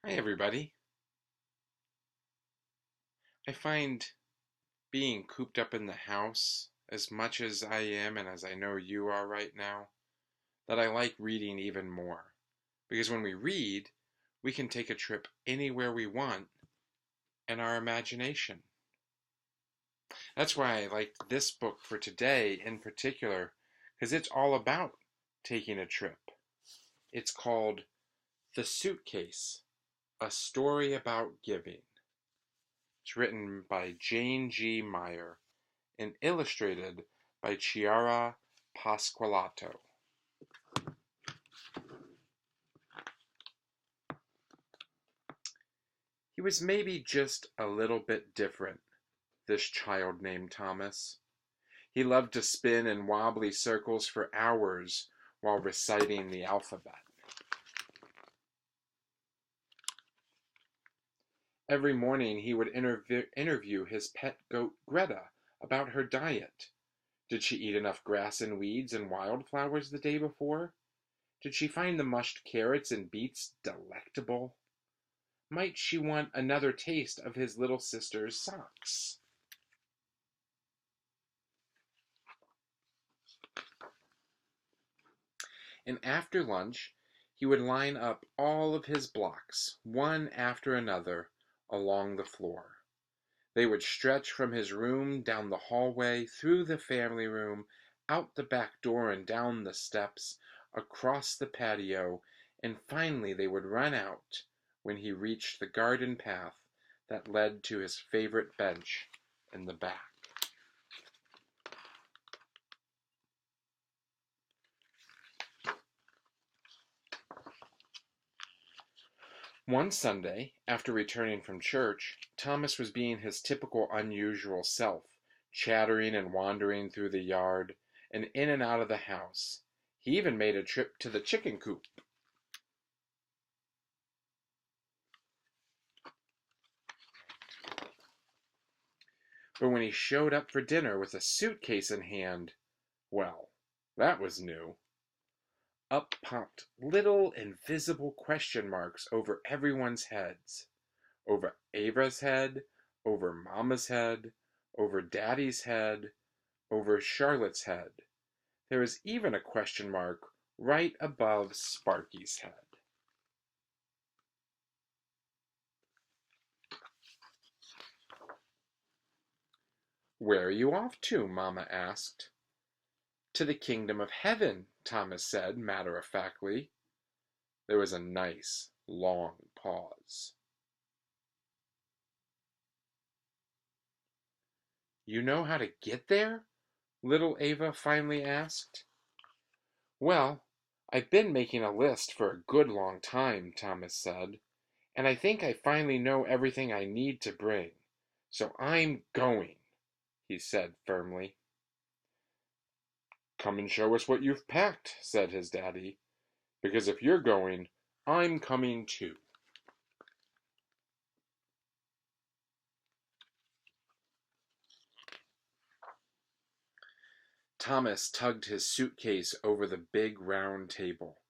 Hi, everybody. I find being cooped up in the house, as much as I am and as I know you are right now, that I like reading even more. Because when we read, we can take a trip anywhere we want in our imagination. That's why I liked this book for today in particular, because it's all about taking a trip. It's called The Suitcase, A Story About Giving. It's written by Jane G. Meyer and illustrated by Chiara Pasqualato. He was maybe just a little bit different, this child named Thomas. He loved to spin in wobbly circles for hours while reciting the alphabet. Every morning he would interview his pet goat Greta about her diet. Did she eat enough grass and weeds and wildflowers the day before? Did she find the mushed carrots and beets delectable? Might she want another taste of his little sister's socks? And after lunch, he would line up all of his blocks, one after another, along the floor. They would stretch from his room down the hallway, through the family room, out the back door and down the steps, across the patio, and finally they would run out when he reached the garden path that led to his favorite bench in the back. One Sunday, after returning from church, Thomas was being his typical unusual self, chattering and wandering through the yard and in and out of the house. He even made a trip to the chicken coop. But when he showed up for dinner with a suitcase in hand, well, that was new. Up popped little invisible question marks over everyone's heads. Over Ava's head, over Mama's head, over Daddy's head, over Charlotte's head. There was even a question mark right above Sparky's head. "Where are you off to?" Mama asked. "To the kingdom of heaven," Thomas said matter-of-factly. There was a nice, long pause. "You know how to get there?" little Ava finally asked. "Well, I've been making a list for a good long time," Thomas said, "and I think I finally know everything I need to bring. So I'm going," he said firmly. "Come and show us what you've packed," said his daddy, "because if you're going, I'm coming too." Thomas tugged his suitcase over the big round table.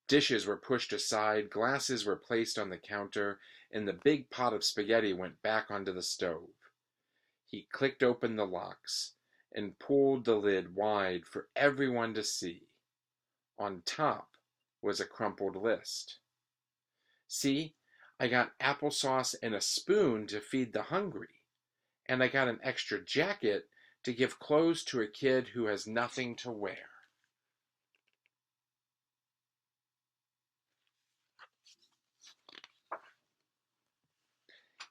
Dishes were pushed aside, glasses were placed on the counter, and the big pot of spaghetti went back onto the stove. He clicked open the locks and pulled the lid wide for everyone to see. On top was a crumpled list. "See, I got applesauce and a spoon to feed the hungry, and I got an extra jacket to give clothes to a kid who has nothing to wear."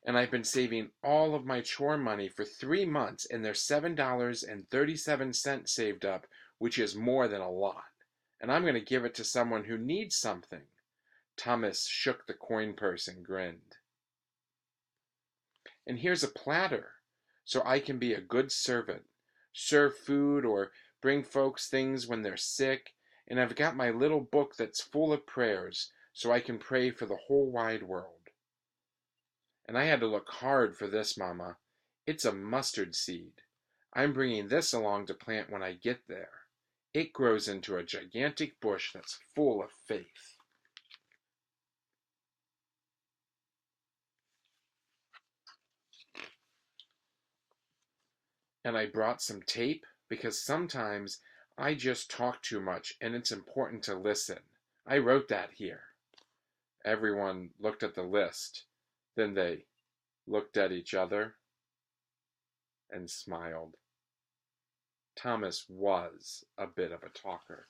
"And I've been saving all of my chore money for 3 months, and there's $7.37 saved up, which is more than a lot. And I'm going to give it to someone who needs something." Thomas shook the coin purse and grinned. "And here's a platter, so I can be a good servant, serve food or bring folks things when they're sick, and I've got my little book that's full of prayers, so I can pray for the whole wide world. And I had to look hard for this, Mama. It's a mustard seed. I'm bringing this along to plant when I get there. It grows into a gigantic bush that's full of faith." And I brought some tape because sometimes I just talk too much and it's important to listen. I wrote that here. Everyone looked at the list. Then they looked at each other and smiled. Thomas was a bit of a talker.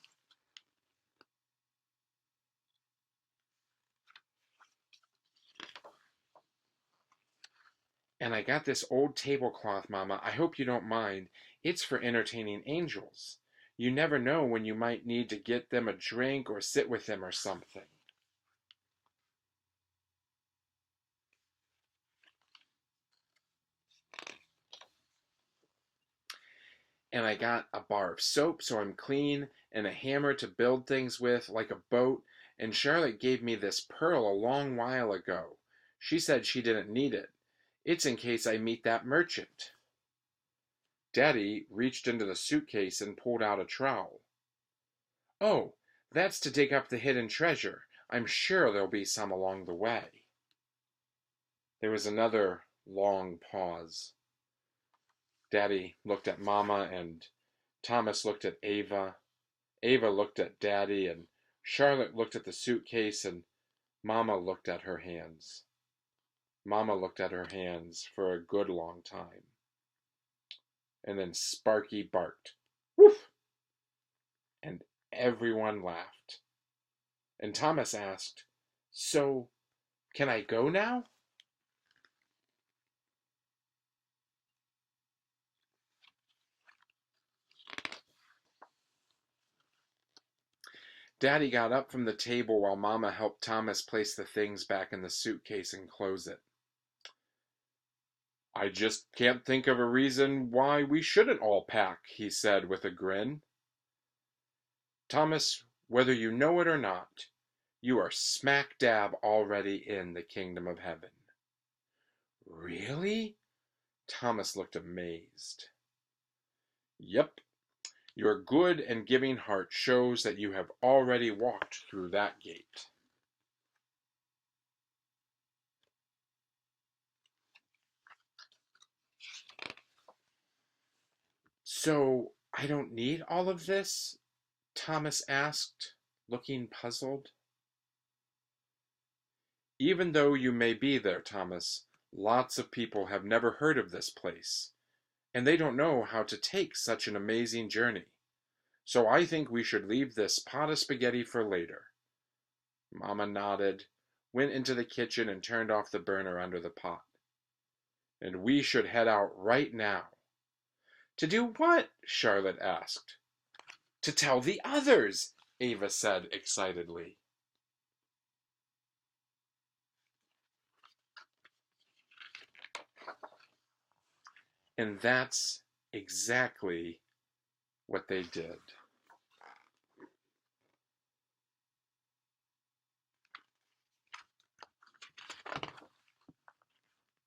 And I got this old tablecloth, Mama. I hope you don't mind. It's for entertaining angels. You never know when you might need to get them a drink or sit with them or something. And I got a bar of soap so I'm clean, and a hammer to build things with, like a boat, and Charlotte gave me this pearl a long while ago. She said she didn't need it. It's in case I meet that merchant. Daddy reached into the suitcase and pulled out a trowel. Oh, that's to dig up the hidden treasure. I'm sure there'll be some along the way. There was another long pause. Daddy looked at Mama, and Thomas looked at Ava. Ava looked at Daddy, and Charlotte looked at the suitcase, and Mama looked at her hands. Mama looked at her hands for a good long time. And then Sparky barked, "Woof!" And everyone laughed. And Thomas asked, "So, can I go now?" Daddy got up from the table while Mama helped Thomas place the things back in the suitcase and close it. "I just can't think of a reason why we shouldn't all pack," he said with a grin. "Thomas, whether you know it or not, you are smack dab already in the kingdom of heaven." "Really?" Thomas looked amazed. "Yep. Your good and giving heart shows that you have already walked through that gate." "So I don't need all of this?" Thomas asked, looking puzzled. "Even though you may be there, Thomas, lots of people have never heard of this place, and they don't know how to take such an amazing journey. So I think we should leave this pot of spaghetti for later." Mama nodded, went into the kitchen, and turned off the burner under the pot. "And we should head out right now." "To do what?" Charlotte asked. "To tell the others," Ava said excitedly. And that's exactly what they did.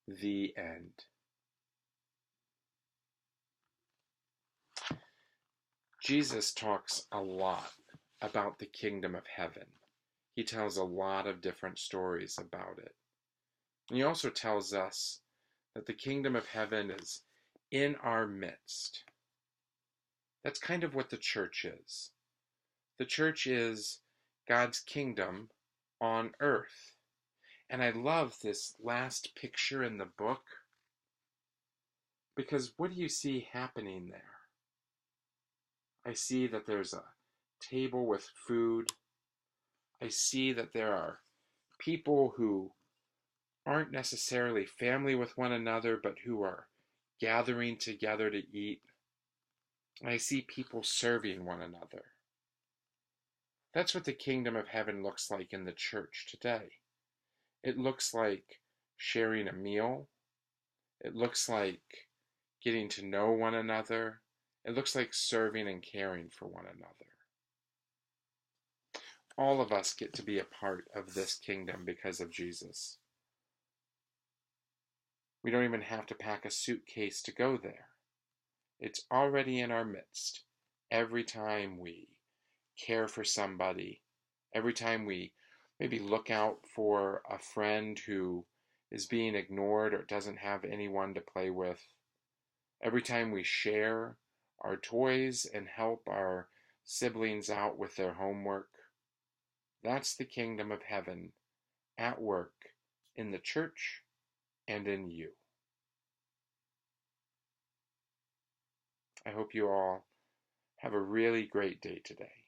The end. Jesus talks a lot about the kingdom of heaven. He tells a lot of different stories about it. And he also tells us that the kingdom of heaven is in our midst. That's kind of what the church is. The church is God's kingdom on earth. And I love this last picture in the book, because what do you see happening there? I see that there's a table with food. I see that there are people who aren't necessarily family with one another, but who are gathering together to eat. I see people serving one another. That's what the kingdom of heaven looks like in the church today. It looks like sharing a meal. It looks like getting to know one another. It looks like serving and caring for one another. All of us get to be a part of this kingdom because of Jesus. We don't even have to pack a suitcase to go there. It's already in our midst. Every time we care for somebody, every time we maybe look out for a friend who is being ignored or doesn't have anyone to play with, every time we share our toys and help our siblings out with their homework. That's the kingdom of heaven at work in the church and in you. I hope you all have a really great day today.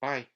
Bye.